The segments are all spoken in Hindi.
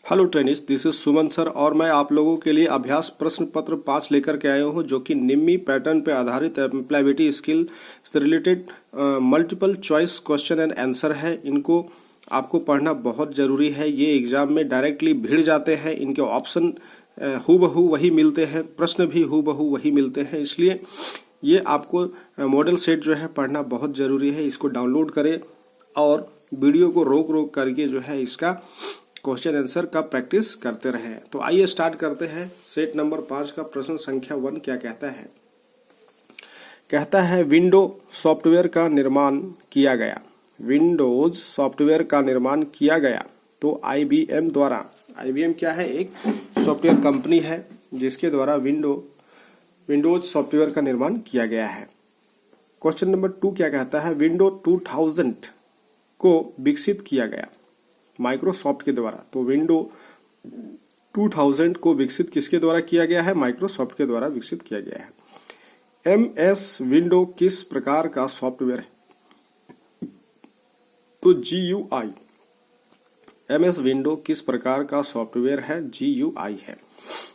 Hello trainees, this is Suman sir और मैं आप लोगों के लिए अभ्यास प्रश्न पत्र 5 लेकर के आया हूँ, जो कि निम्मी पैटर्न पे आधारित एम्प्लॉयबिलिटी स्किल से related multiple choice question and answer है। इनको आपको पढ़ना बहुत जरूरी है। ये एग्जाम में डायरेक्टली भिड़ जाते हैं, इनके ऑप्शन हूबहू वही मिलते हैं, प्रश्न भी हूबहू वही मिलते हैं। इसलिए ये आपको मॉडल सेट जो है पढ़ना बहुत जरूरी है। इसको डाउनलोड करें और वीडियो को रोक रोक करके जो है इसका क्वेश्चन आंसर का प्रैक्टिस करते रहें। तो आइए स्टार्ट करते हैं। सेट नंबर 5 का प्रश्न संख्या 1 क्या कहता है? कहता है विंडो सॉफ्टवेयर का निर्माण किया गया। विंडोज सॉफ्टवेयर का निर्माण किया गया तो IBM द्वारा। IBM क्या है? एक सॉफ्टवेयर कंपनी है जिसके द्वारा विंडोज सॉफ्टवेयर का निर्माण किया गया है। क्वेश्चन नंबर 2 क्या कहता है? विंडो 2000 को विकसित किया गया माइक्रोसॉफ्ट के द्वारा। तो विंडो 2000 को विकसित किसके द्वारा किया गया है? माइक्रोसॉफ्ट के द्वारा विकसित किया गया है। MS विंडो किस प्रकार का सॉफ्टवेयर है? तो GUI। MS विंडो किस प्रकार का सॉफ्टवेयर है? GUI है।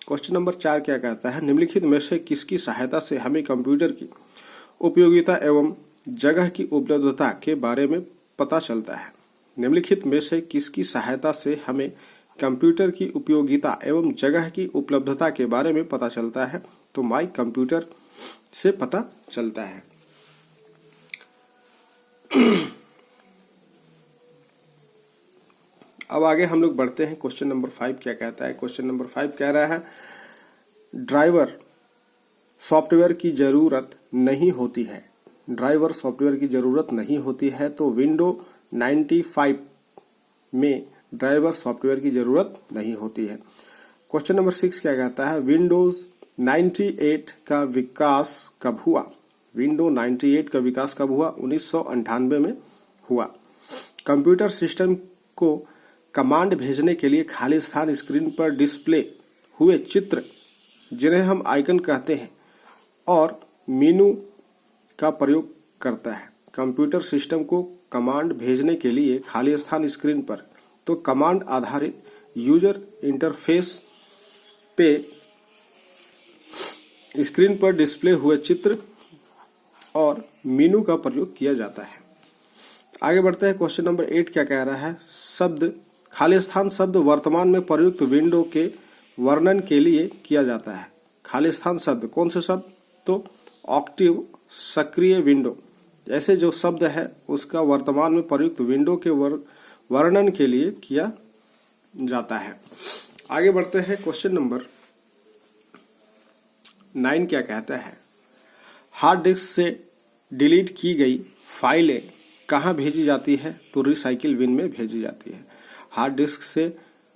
क्वेश्चन नंबर 4 क्या कहता है? निम्नलिखित में से किसकी सहायता से हमें कंप्यूटर की उपयोगिता एवं जगह की उपलब्धता के बारे में पता चलता है? निम्नलिखित में से किसकी सहायता से हमें कंप्यूटर की उपयोगिता एवं जगह की उपलब्धता के बारे में पता चलता है? तो माई कंप्यूटर से पता चलता है। अब आगे हम लोग बढ़ते हैं। क्वेश्चन नंबर 5 क्या कहता है? क्वेश्चन नंबर 5 कह रहा है ड्राइवर सॉफ्टवेयर की जरूरत नहीं होती है। ड्राइवर सॉफ्टवेयर की जरूरत नहीं होती है तो विंडो 95 में ड्राइवर सॉफ्टवेयर की जरूरत नहीं होती है। क्वेश्चन नंबर 6 क्या कहता है? विंडोज 98 का विकास कब हुआ? विंडो 98 का विकास कब हुआ? 1998 में हुआ। कंप्यूटर सिस्टम को कमांड भेजने के लिए खाली स्थान स्क्रीन पर डिस्प्ले हुए चित्र, जिन्हें हम आइकन कहते हैं, और मेनू का प्रयोग करता है। कंप्यूटर सिस्टम को कमांड भेजने के लिए खाली स्थान स्क्रीन पर, तो कमांड आधारित यूजर इंटरफेस पे स्क्रीन पर डिस्प्ले हुए चित्र और मेनू का प्रयोग किया जाता है। आगे बढ़ते हैं। क्वेश्चन नंबर 8 क्या कह रहा है? शब्द खाली स्थान शब्द वर्तमान में प्रयुक्त विंडो के वर्णन के लिए किया जाता है। खाली स्थान शब्द कौन से शब्द? तो एक्टिव, सक्रिय विंडो, ऐसे जो शब्द है उसका वर्तमान में प्रयुक्त विंडो के वर्णन के लिए किया जाता है। आगे बढ़ते हैं। क्वेश्चन नंबर 9 क्या कहता है? हार्ड डिस्क से डिलीट की गई फाइलें कहाँ भेजी जाती है? तो रिसाइकिल बिन में भेजी जाती है। हार्ड डिस्क से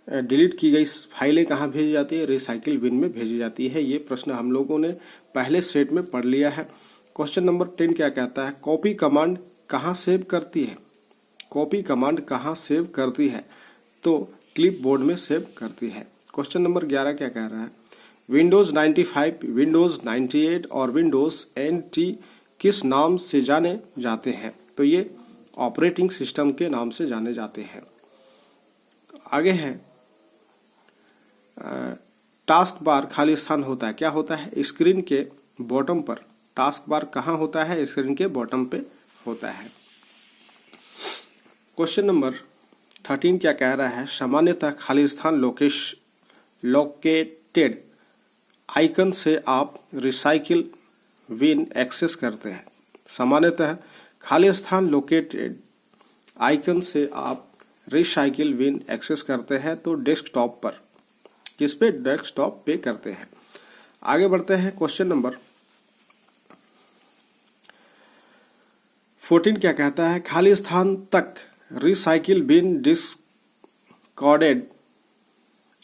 डिलीट की गई फाइलें कहाँ भेजी जाती है? रिसाइकिल बिन में भेजी जाती है। ये प्रश्न हम लोगों ने पहले सेट में पढ़ लिया है। क्वेश्चन नंबर 10 क्या कहता है? कॉपी कमांड कहाँ सेव करती है? कॉपी कमांड कहाँ सेव करती है? तो क्लिप बोर्ड में सेव करती है। क्वेश्चन नंबर 11 क्या कह रहा है? विंडोज 95, विंडोज 98 और विंडोज NT किस नाम से जाने जाते हैं? तो ये ऑपरेटिंग सिस्टम के नाम से जाने जाते हैं। आगे है टास्क बार खाली स्थान होता है। क्या होता है? स्क्रीन के बॉटम पर। टास्क बार कहाँ होता है? स्क्रीन के बॉटम पे होता है। क्वेश्चन नंबर 13 क्या कह रहा है? सामान्यतः खाली स्थान लोकेटेड आइकन से आप रिसाइकिल बिन एक्सेस करते हैं। सामान्यतः खाली स्थान लोकेटेड आइकन से आप रिसाइकिल बिन एक्सेस करते हैं तो डेस्कटॉप पर। किस पे? डेस्कटॉप पे करते हैं। आगे बढ़ते हैं। क्वेश्चन नंबर 14 क्या कहता है? खाली स्थान तक recycle bin discarded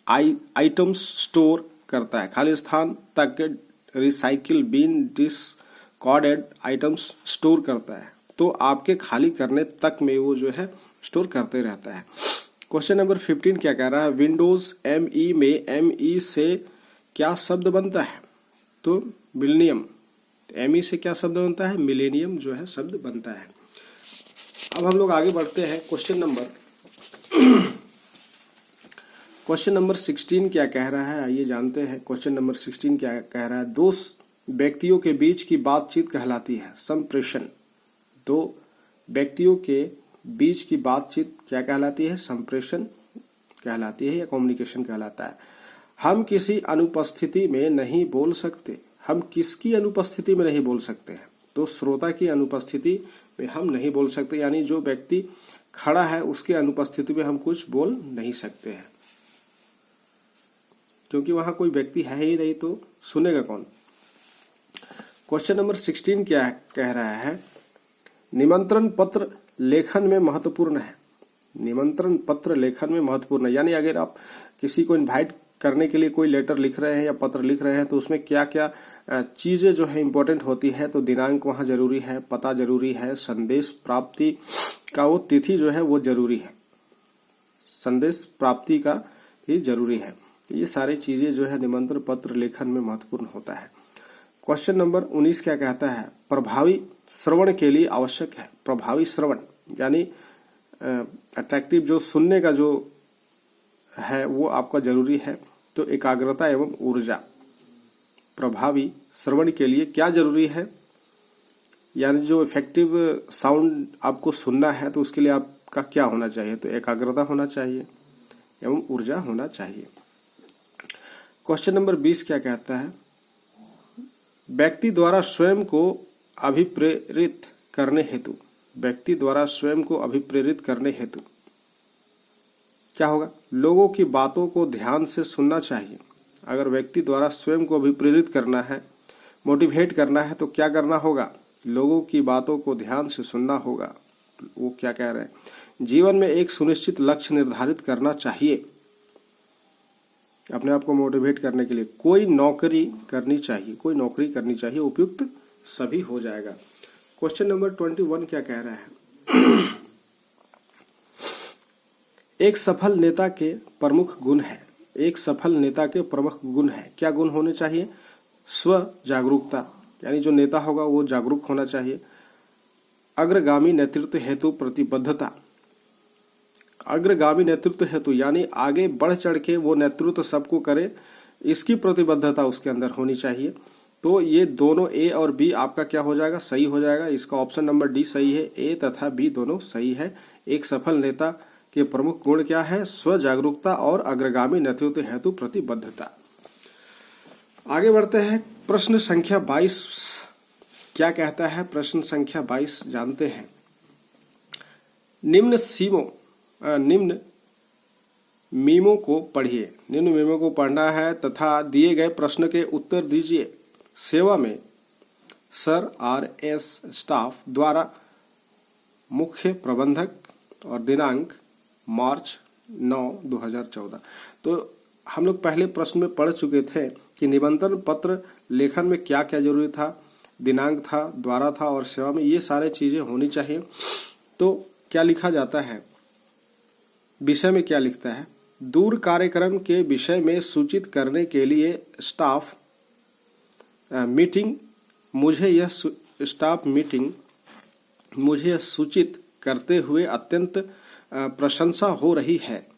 items store करता है। खाली स्थान तक recycle bin discarded items store करता है, तो आपके खाली करने तक में वो जो है स्टोर करते रहता है। क्वेश्चन नंबर 15 क्या कह रहा है? विंडोज ME में ME से क्या शब्द बनता है? तो मिलेनियम। ME से क्या शब्द बनता है? मिलेनियम जो है शब्द बनता है। अब हम लोग आगे बढ़ते हैं। क्वेश्चन नंबर क्वेश्चन नंबर 16 क्या कह रहा है, आइए जानते हैं। क्वेश्चन नंबर 16 क्या कह रहा है। दो व्यक्तियों के बीच की बातचीत कहलाती है संप्रेषण। दो व्यक्तियों के बीच की बातचीत क्या कहलाती है? संप्रेषण कहलाती है या कम्युनिकेशन कहलाता है। हम किसी अनुपस्थिति में नहीं बोल सकते। हम किसकी अनुपस्थिति में नहीं बोल सकते हैं? तो श्रोता की अनुपस्थिति में हम नहीं बोल सकते, यानी जो व्यक्ति खड़ा है उसकी अनुपस्थिति में हम कुछ बोल नहीं सकते हैं, क्योंकि वहां कोई व्यक्ति है ही नहीं, तो सुनेगा कौन। क्वेश्चन नंबर 16 क्या कह रहा है। निमंत्रण पत्र लेखन में महत्वपूर्ण है। निमंत्रण पत्र लेखन में महत्वपूर्ण है, यानी अगर आप किसी को इनवाइट करने के लिए कोई लेटर लिख रहे हैं या पत्र लिख रहे हैं तो उसमें क्या क्या चीजें जो है इंपॉर्टेंट होती है। तो दिनांक वहां जरूरी है, पता जरूरी है, संदेश प्राप्ति का वो तिथि जो है वो जरूरी है, संदेश प्राप्ति का भी जरूरी है। ये सारी चीजें जो है निमंत्रण पत्र लेखन में महत्वपूर्ण होता है। क्वेश्चन नंबर 19 क्या कहता है। प्रभावी श्रवण के लिए आवश्यक है। प्रभावी श्रवण यानी अट्रैक्टिव, जो सुनने का जो है वो आपका जरूरी है। तो एकाग्रता एवं ऊर्जा। प्रभावी श्रवण के लिए क्या जरूरी है, यानी जो इफेक्टिव साउंड आपको सुनना है तो उसके लिए आपका क्या होना चाहिए? तो एकाग्रता होना चाहिए एवं ऊर्जा होना चाहिए। क्वेश्चन नंबर 20 क्या कहता है। व्यक्ति द्वारा स्वयं को अभिप्रेरित करने हेतु। व्यक्ति द्वारा स्वयं को अभिप्रेरित करने हेतु क्या होगा? लोगों की बातों को ध्यान से सुनना चाहिए। अगर व्यक्ति द्वारा स्वयं को अभिप्रेरित करना है, मोटिवेट करना है, तो क्या करना होगा? लोगों की बातों को ध्यान से सुनना होगा। वो क्या कह रहे हैं। जीवन में एक सुनिश्चित लक्ष्य निर्धारित करना चाहिए। अपने आप को मोटिवेट करने के लिए कोई नौकरी करनी चाहिए, कोई नौकरी करनी चाहिए, उपयुक्त सभी हो जाएगा। क्वेश्चन नंबर 21 क्या कह रहा है। एक सफल नेता के प्रमुख गुण है। एक सफल नेता के प्रमुख गुण है। क्या गुण होने चाहिए? स्व जागरूकता, यानी जो नेता होगा वो जागरूक होना चाहिए। अग्रगामी नेतृत्व हेतु प्रतिबद्धता। अग्रगामी नेतृत्व हेतु यानी आगे बढ़ चढ़ के वो नेतृत्व सबको करे, इसकी प्रतिबद्धता उसके अंदर होनी चाहिए। तो ये दोनों ए और बी आपका क्या हो जाएगा? सही हो जाएगा। इसका ऑप्शन नंबर डी सही है। ए तथा बी दोनों सही है। एक सफल नेता के प्रमुख गुण क्या है? स्व जागरूकता और अग्रगामी नेतृत्व हेतु प्रतिबद्धता। आगे बढ़ते हैं। प्रश्न संख्या 22 क्या कहता है। प्रश्न संख्या 22 जानते हैं। निम्न मीमों को पढ़िए। निम्न मीमों को पढ़ना है तथा दिए गए प्रश्न के उत्तर दीजिए। सेवा में सर RS स्टाफ द्वारा मुख्य प्रबंधक और दिनांक मार्च 9, 2014। तो हम लोग पहले प्रश्न में पढ़ चुके थे कि निमंत्रण पत्र लेखन में क्या क्या जरूरी था। दिनांक था, द्वारा था और सेवा में, ये सारे चीजें होनी चाहिए। तो क्या लिखा जाता है, विषय में क्या लिखता है। दूर कार्यक्रम के विषय में सूचित करने के लिए स्टाफ मीटिंग मुझे यह सूचित करते हुए अत्यंत प्रशंसा हो रही है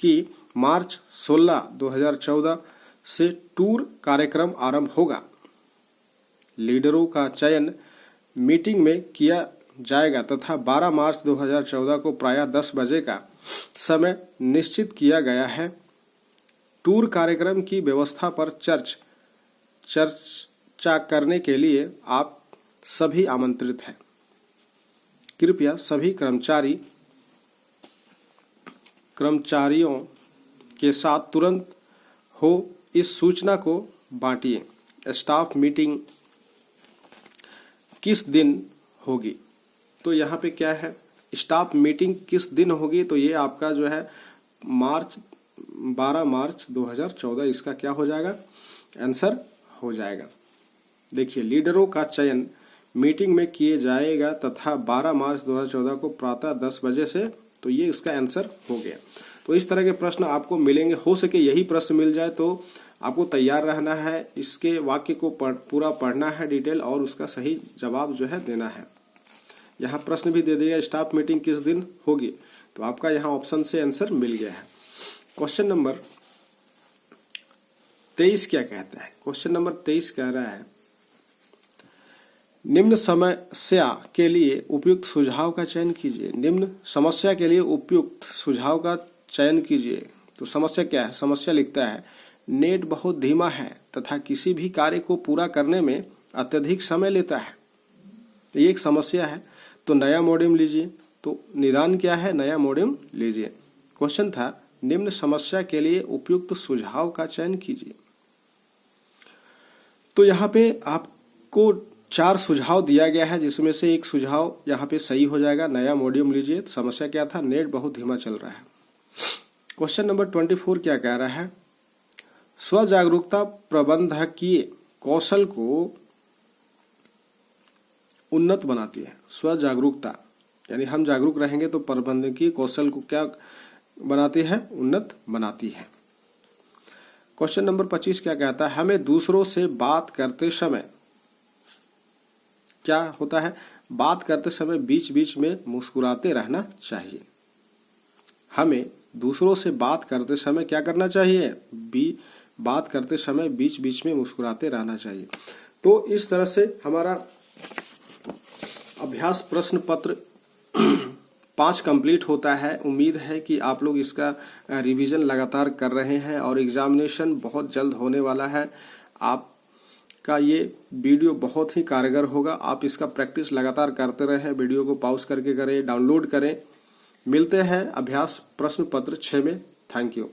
कि मार्च 16, 2014 से टूर कार्यक्रम आरंभ होगा। लीडरों का चयन मीटिंग में किया जाएगा तथा 12 मार्च 2014 को प्रायः 10 बजे का समय निश्चित किया गया है। टूर कार्यक्रम की व्यवस्था पर चर्चा करने के लिए आप सभी आमंत्रित हैं। कृपया सभी कर्मचारियों के साथ तुरंत हो इस सूचना को बांटिए। स्टाफ मीटिंग किस दिन होगी? तो यहाँ पे क्या है, स्टाफ मीटिंग किस दिन होगी? तो ये आपका जो है 12 मार्च 2014 इसका क्या हो जाएगा? आंसर हो जाएगा। देखिए, लीडरों का चयन मीटिंग में किए जाएगा तथा 12 मार्च 2014 को प्रातः 10 बजे से, तो ये इसका आंसर हो गया। तो इस तरह के प्रश्न आपको मिलेंगे। हो सके यही प्रश्न मिल जाए तो आपको तैयार रहना है, इसके वाक्य को पूरा पढ़ना है डिटेल और उसका सही जवाब जो है देना है। यहाँ प्रश्न भी दे दिया स्टाफ मीटिंग किस दिन होगी, तो आपका यहाँ ऑप्शन से आंसर मिल गया है। क्वेश्चन नंबर 23 क्या कहता है? क्वेश्चन नंबर 23 कह रहा है निम्न समस्या के लिए उपयुक्त सुझाव का चयन कीजिए। निम्न समस्या के लिए उपयुक्त सुझाव का चयन कीजिए। तो समस्या क्या है? समस्या लिखता है नेट बहुत धीमा है तथा किसी भी कार्य को पूरा करने में अत्यधिक समय लेता है। ये एक समस्या है, तो नया मॉडेम लीजिए। तो निदान क्या है? नया मॉडेम लीजिए। क्वेश्चन था निम्न समस्या के लिए उपयुक्त सुझाव का चयन कीजिए। तो यहाँ पे आपको 4 सुझाव दिया गया है, जिसमें से एक सुझाव यहाँ पे सही हो जाएगा, नया मॉड्यूम लीजिए। तो समस्या क्या था? नेट बहुत धीमा चल रहा है। क्वेश्चन नंबर 24 क्या कह रहा है? स्व जागरूकता प्रबंधकीय कौशल को उन्नत बनाती है। स्व जागरूकता यानी हम जागरूक रहेंगे तो प्रबंधकीय कौशल को क्या बनाती है? उन्नत बनाती है। क्वेश्चन नंबर 25 क्या कहता है? हमें दूसरों से बात करते समय क्या होता है? बात करते समय बीच बीच में मुस्कुराते रहना चाहिए। हमें दूसरों से बात करते समय क्या करना चाहिए? बात करते समय बीच बीच में मुस्कुराते रहना चाहिए। तो इस तरह से हमारा अभ्यास प्रश्न पत्र 5 कंप्लीट होता है। उम्मीद है कि आप लोग इसका रिवीजन लगातार कर रहे हैं और एग्जामिनेशन बहुत जल्द होने वाला है। आपका ये वीडियो बहुत ही कारगर होगा। आप इसका प्रैक्टिस लगातार करते रहें, वीडियो को पॉज करके करें, डाउनलोड करें। मिलते हैं अभ्यास प्रश्न पत्र 6 में। Thank you.